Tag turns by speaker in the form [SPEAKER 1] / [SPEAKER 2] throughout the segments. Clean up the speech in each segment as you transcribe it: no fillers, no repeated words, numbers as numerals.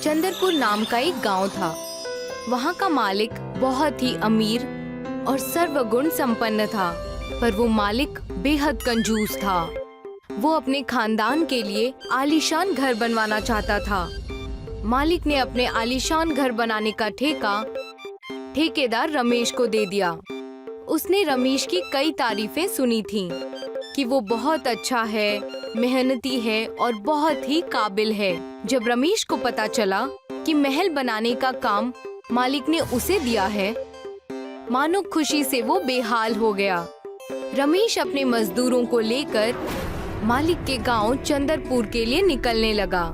[SPEAKER 1] चंद्रपुर नाम का एक गांव था। वहाँ का मालिक बहुत ही अमीर और सर्वगुण संपन्न था, पर वो मालिक बेहद कंजूस था। वो अपने खानदान के लिए आलीशान घर बनवाना चाहता था। मालिक ने अपने आलीशान घर बनाने का ठेका ठेकेदार रमेश को दे दिया। उसने रमेश की कई तारीफें सुनी थीं कि वो बहुत अच्छा है, मेहनती है और बहुत ही काबिल है। जब रमेश को पता चला कि महल बनाने का काम मालिक ने उसे दिया है, मानो खुशी से वो बेहाल हो गया। रमेश अपने मजदूरों को लेकर मालिक के गांव चंद्रपुर के लिए निकलने लगा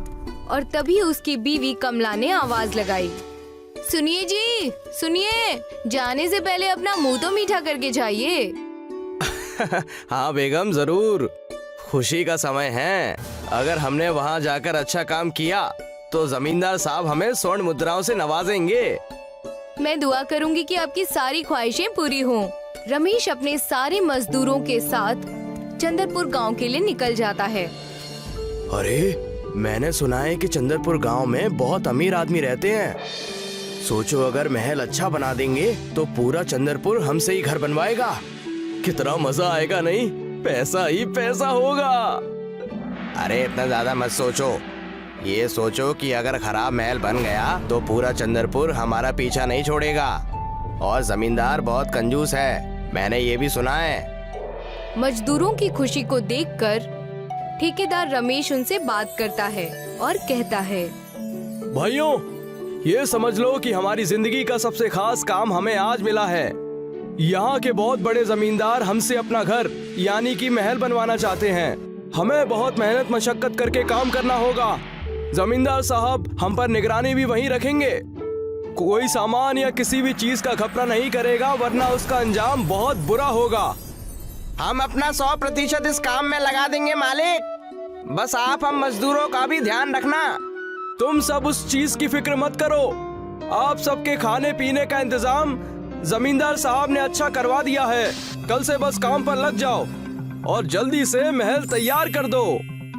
[SPEAKER 1] और तभी उसकी बीवी कमला ने आवाज लगाई, सुनिए जी, सुनिए, जाने से पहले अपना मुंह तो मीठा करके जाइए।
[SPEAKER 2] हाँ बेगम, जरूर, खुशी का समय है। अगर हमने वहाँ जाकर अच्छा काम किया तो जमींदार साहब हमें स्वर्ण मुद्राओं से नवाजेंगे।
[SPEAKER 1] मैं दुआ करूंगी कि आपकी सारी ख्वाहिशें पूरी हों। रमेश अपने सारे मजदूरों के साथ चंद्रपुर गांव के लिए निकल जाता है।
[SPEAKER 2] अरे, मैंने सुना है कि चंद्रपुर गांव में बहुत अमीर आदमी रहते हैं। सोचो, अगर महल अच्छा बना देंगे तो पूरा चंद्रपुर हमसे ही घर बनवाएगा। कितना मजा आएगा, नहीं? पैसा ही पैसा होगा। अरे इतना ज्यादा मत सोचो, ये सोचो कि अगर खराब महल बन गया तो पूरा चंद्रपुर हमारा पीछा नहीं छोड़ेगा। और जमींदार बहुत कंजूस है, मैंने ये भी सुना है।
[SPEAKER 1] मजदूरों की खुशी को देखकर ठेकेदार रमेश उनसे बात करता है और कहता है,
[SPEAKER 2] भाइयों, ये समझ लो कि हमारी जिंदगी का सबसे खास काम हमें आज मिला है। यहाँ के बहुत बड़े जमींदार हमसे अपना घर यानी कि महल बनवाना चाहते हैं। हमें बहुत मेहनत मशक्कत करके काम करना होगा। जमींदार साहब हम पर निगरानी भी वही रखेंगे। कोई सामान या किसी भी चीज का खपरा नहीं करेगा, वरना उसका अंजाम बहुत बुरा होगा। हम अपना 100% इस काम में लगा देंगे मालिक। बस आप हम मजदूरों का भी ध्यान रखना। तुम सब उस चीज की फिक्र मत करो। आप सबके खाने पीने का इंतजाम जमींदार साहब ने अच्छा करवा दिया है। कल से बस काम पर लग जाओ और जल्दी से महल तैयार कर दो।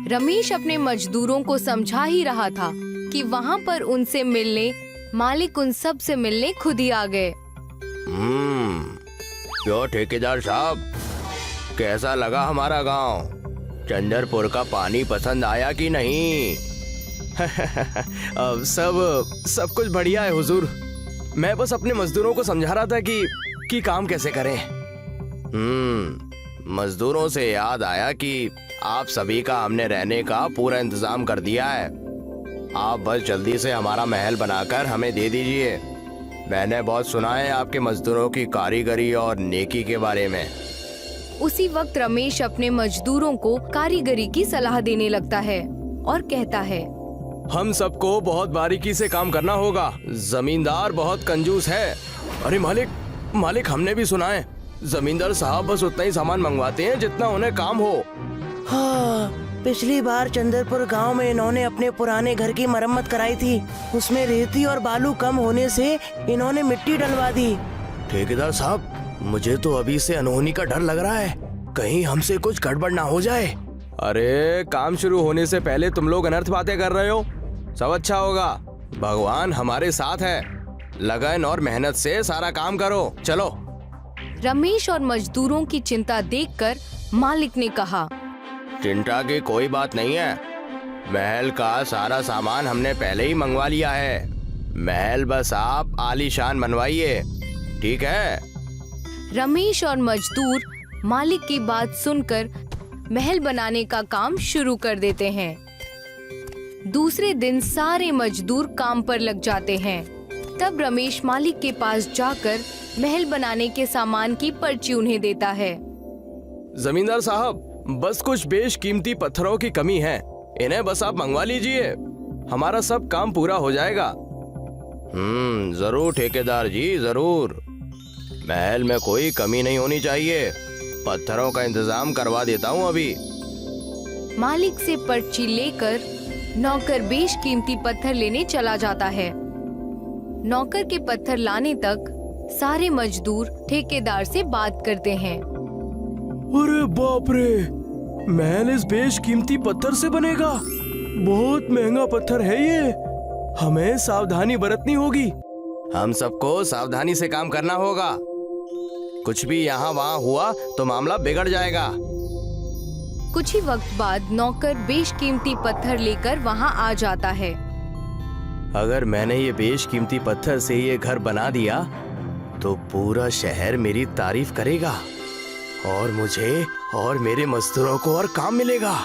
[SPEAKER 1] रमेश अपने मजदूरों को समझा ही रहा था कि वहाँ पर उनसे मिलने मालिक उन सब से मिलने खुद ही आ गए।
[SPEAKER 2] क्यों ठेकेदार साहब, कैसा लगा हमारा गांव? चंद्रपुर का पानी पसंद आया कि नहीं? अब सब कुछ बढ़िया है हुजूर। मैं बस अपने मजदूरों को समझा रहा था कि काम कैसे करें। मजदूरों से याद आया कि आप सभी का हमने रहने का पूरा इंतजाम कर दिया है। आप बस जल्दी से हमारा महल बनाकर हमें दे दीजिए। मैंने बहुत सुना है आपके मजदूरों की कारीगरी और नेकी के बारे में।
[SPEAKER 1] उसी वक्त रमेश अपने मजदूरों को कारीगरी की सलाह देने लगता है और कहता है,
[SPEAKER 2] हम सबको बहुत बारीकी से काम करना होगा। जमींदार बहुत कंजूस है। अरे मालिक, हमने भी सुना है जमींदार साहब बस उतना ही सामान मंगवाते हैं जितना उन्हें काम हो।
[SPEAKER 3] हाँ, पिछली बार चंद्रपुर गांव में इन्होंने अपने पुराने घर की मरम्मत कराई थी। उसमें रेती और बालू कम होने से इन्होंने मिट्टी डलवा दी।
[SPEAKER 2] ठेकेदार साहब, मुझे तो अभी से अनहोनी का डर लग रहा है, कहीं हमसे कुछ गड़बड़ ना हो जाए। अरे काम शुरू होने से पहले तुम लोग अनर्थ बातें कर रहे हो। सब अच्छा होगा, भगवान हमारे साथ है। लगन और मेहनत से सारा काम करो, चलो।
[SPEAKER 1] रमेश और मजदूरों की चिंता देखकर मालिक ने कहा,
[SPEAKER 2] चिंता की कोई बात नहीं है। महल का सारा सामान हमने पहले ही मंगवा लिया है। महल बस आप आलीशान बनवाइए, ठीक है?
[SPEAKER 1] रमेश और मजदूर मालिक की बात सुनकर महल बनाने का काम शुरू कर देते हैं। दूसरे दिन सारे मजदूर काम पर लग जाते हैं। तब रमेश मालिक के पास जाकर महल बनाने के सामान की पर्ची उन्हें देता है।
[SPEAKER 2] जमींदार साहब, बस कुछ बेशकीमती पत्थरों की कमी है, इन्हें बस आप मंगवा लीजिए, हमारा सब काम पूरा हो जाएगा। जरूर ठेकेदार जी, जरूर। महल में कोई कमी नहीं होनी चाहिए। पत्थरों का इंतजाम करवा देता हूँ अभी।
[SPEAKER 1] मालिक से पर्ची लेकर नौकर बेशकीमती पत्थर लेने चला जाता है। नौकर के पत्थर लाने तक सारे मजदूर ठेकेदार से बात करते हैं।
[SPEAKER 2] अरे बाप रे, महल इस बेशकीमती पत्थर से बनेगा? बहुत महंगा पत्थर है ये। हमें सावधानी बरतनी होगी। हम सबको सावधानी से काम करना होगा। कुछ भी यहाँ वहाँ हुआ तो मामला बिगड़ जाएगा।
[SPEAKER 1] कुछ ही वक्त बाद नौकर बेशकीमती पत्थर लेकर वहाँ आ जाता है।
[SPEAKER 2] अगर मैंने ये बेशकीमती पत्थर से ये घर बना दिया तो पूरा शहर मेरी तारीफ करेगा और मुझे और मेरे मजदूरों को और काम मिलेगा।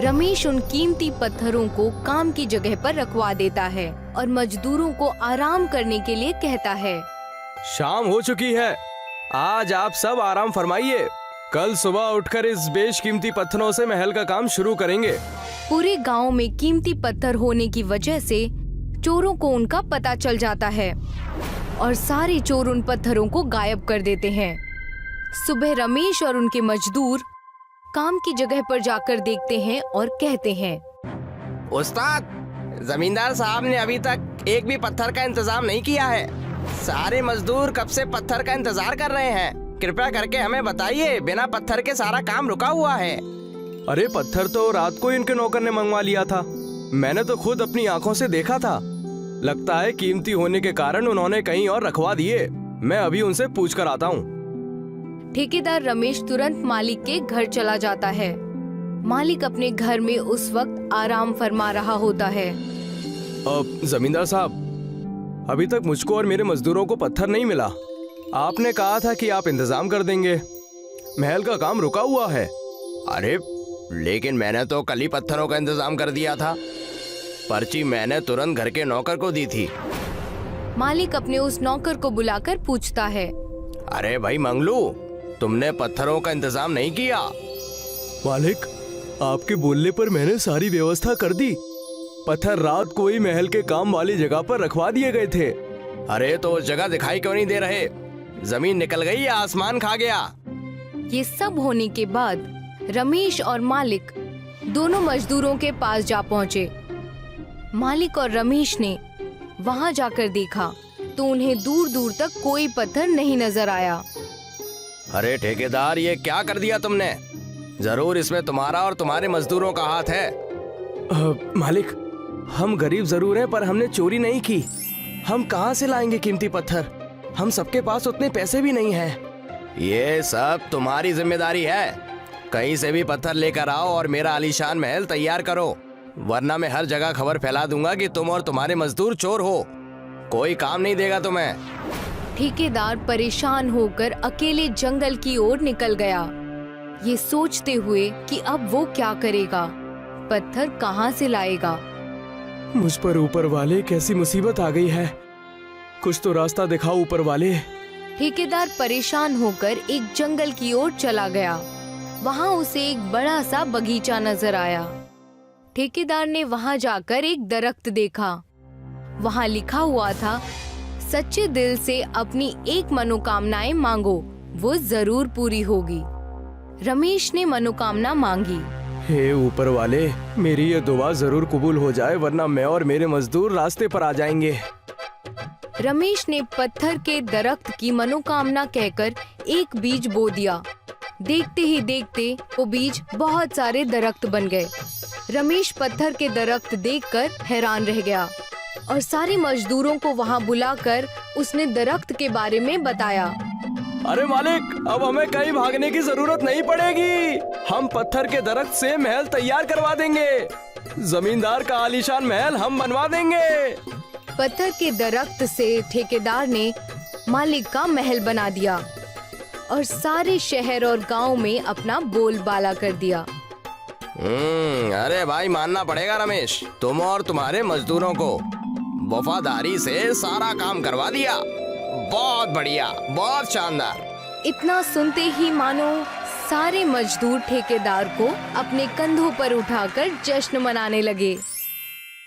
[SPEAKER 1] रमेश उन कीमती पत्थरों को काम की जगह पर रखवा देता है और मजदूरों को आराम करने के लिए कहता है।
[SPEAKER 2] शाम हो चुकी है, आज आप सब आराम फरमाइए। कल सुबह उठकर इस बेशकीमती पत्थरों से महल का काम शुरू करेंगे।
[SPEAKER 1] पूरे गांव में कीमती पत्थर होने की वजह से चोरों को उनका पता चल जाता है और सारे चोर उन पत्थरों को गायब कर देते हैं। सुबह रमेश और उनके मजदूर काम की जगह पर जाकर देखते हैं और कहते हैं,
[SPEAKER 2] उस्ताद, जमींदार साहब ने अभी तक एक भी पत्थर का इंतजाम नहीं किया है। सारे मजदूर कब से पत्थर का इंतजार कर रहे हैं। कृपया करके हमें बताइए, बिना पत्थर के सारा काम रुका हुआ है। अरे पत्थर तो रात को इनके नौकर ने मंगवा लिया था। मैंने तो खुद अपनी आंखों से देखा था। लगता है कीमती होने के कारण उन्होंने कहीं और रखवा दिए। मैं अभी उनसे पूछ कर आता हूँ।
[SPEAKER 1] ठेकेदार रमेश तुरंत मालिक के घर चला जाता है। मालिक अपने घर में उस वक्त आराम फरमा रहा होता है।
[SPEAKER 2] जमींदार साहब, अभी तक मुझको और मेरे मजदूरों को पत्थर नहीं मिला। आपने कहा था कि आप इंतजाम कर देंगे। महल का काम रुका हुआ है। अरे लेकिन मैंने तो कल ही पत्थरों का इंतजाम कर दिया था। पर्ची मैंने तुरंत घर के नौकर को दी थी।
[SPEAKER 1] मालिक अपने उस नौकर को बुलाकर पूछता है,
[SPEAKER 2] अरे भाई मंगलू, तुमने पत्थरों का इंतजाम नहीं किया? मालिक, आपके बोलने पर मैंने सारी व्यवस्था कर दी। पत्थर रात को ही महल के काम वाली जगह पर रखवा दिए गए थे। अरे तो उस जगह दिखाई क्यों नहीं दे रहे? जमीन निकल गई या आसमान खा गया?
[SPEAKER 1] ये सब होने के बाद रमेश और मालिक दोनों मजदूरों के पास जा पहुँचे। मालिक और रमेश ने वहाँ जाकर देखा तो उन्हें दूर दूर तक कोई पत्थर नहीं नजर आया।
[SPEAKER 2] अरे ठेकेदार, ये क्या कर दिया तुमने? जरूर इसमें तुम्हारा और तुम्हारे मजदूरों का हाथ है। मालिक, हम गरीब जरूर हैं पर हमने चोरी नहीं की। हम कहाँ से लाएंगे कीमती पत्थर? हम सबके पास उतने पैसे भी नहीं हैं। ये सब तुम्हारी जिम्मेदारी है। कहीं से भी पत्थर लेकर आओ और मेरा आलीशान महल तैयार करो, वरना मैं हर जगह खबर फैला दूंगा कि तुम और तुम्हारे मजदूर चोर हो। कोई काम नहीं देगा तुम्हें।
[SPEAKER 1] ठेकेदार परेशान होकर अकेले जंगल की ओर निकल गया, ये सोचते हुए कि अब वो क्या करेगा, पत्थर कहाँ से लाएगा।
[SPEAKER 2] मुझ पर ऊपर वाले कैसी मुसीबत आ गई है। कुछ तो रास्ता दिखाओ ऊपर वाले।
[SPEAKER 1] ठेकेदार परेशान होकर एक जंगल की ओर चला गया। वहाँ उसे एक बड़ा सा बगीचा नजर आया। ठेकेदार ने वहाँ जाकर एक दरख्त देखा। वहाँ लिखा हुआ था, सच्चे दिल से अपनी एक मनोकामनाएं मांगो, वो जरूर पूरी होगी। रमेश ने मनोकामना मांगी।
[SPEAKER 2] हे ऊपर वाले, मेरी ये दुआ जरूर कबूल हो जाए, वरना मैं और मेरे मजदूर रास्ते पर आ जाएंगे।
[SPEAKER 1] रमेश ने पत्थर के दरख्त की मनोकामना कहकर एक बीज बो दिया। देखते ही देखते वो बीज बहुत सारे दरख्त बन गए। रमेश पत्थर के दरख्त देखकर हैरान रह गया और सारे मजदूरों को वहाँ बुलाकर उसने दरख्त के बारे में बताया।
[SPEAKER 2] अरे मालिक, अब हमें कहीं भागने की जरूरत नहीं पड़ेगी। हम पत्थर के दरख्त से महल तैयार करवा देंगे। जमींदार का आलीशान महल हम बनवा देंगे।
[SPEAKER 1] पत्थर के दरख्त से ठेकेदार ने मालिक का महल बना दिया और सारे शहर और गांव में अपना बोलबाला कर दिया।
[SPEAKER 2] अरे भाई, मानना पड़ेगा रमेश, तुम और तुम्हारे मजदूरों को वफादारी से सारा काम करवा दिया। बहुत बढ़िया, बहुत शानदार।
[SPEAKER 1] इतना सुनते ही मानो सारे मजदूर ठेकेदार को अपने कंधों पर उठाकर जश्न मनाने लगे।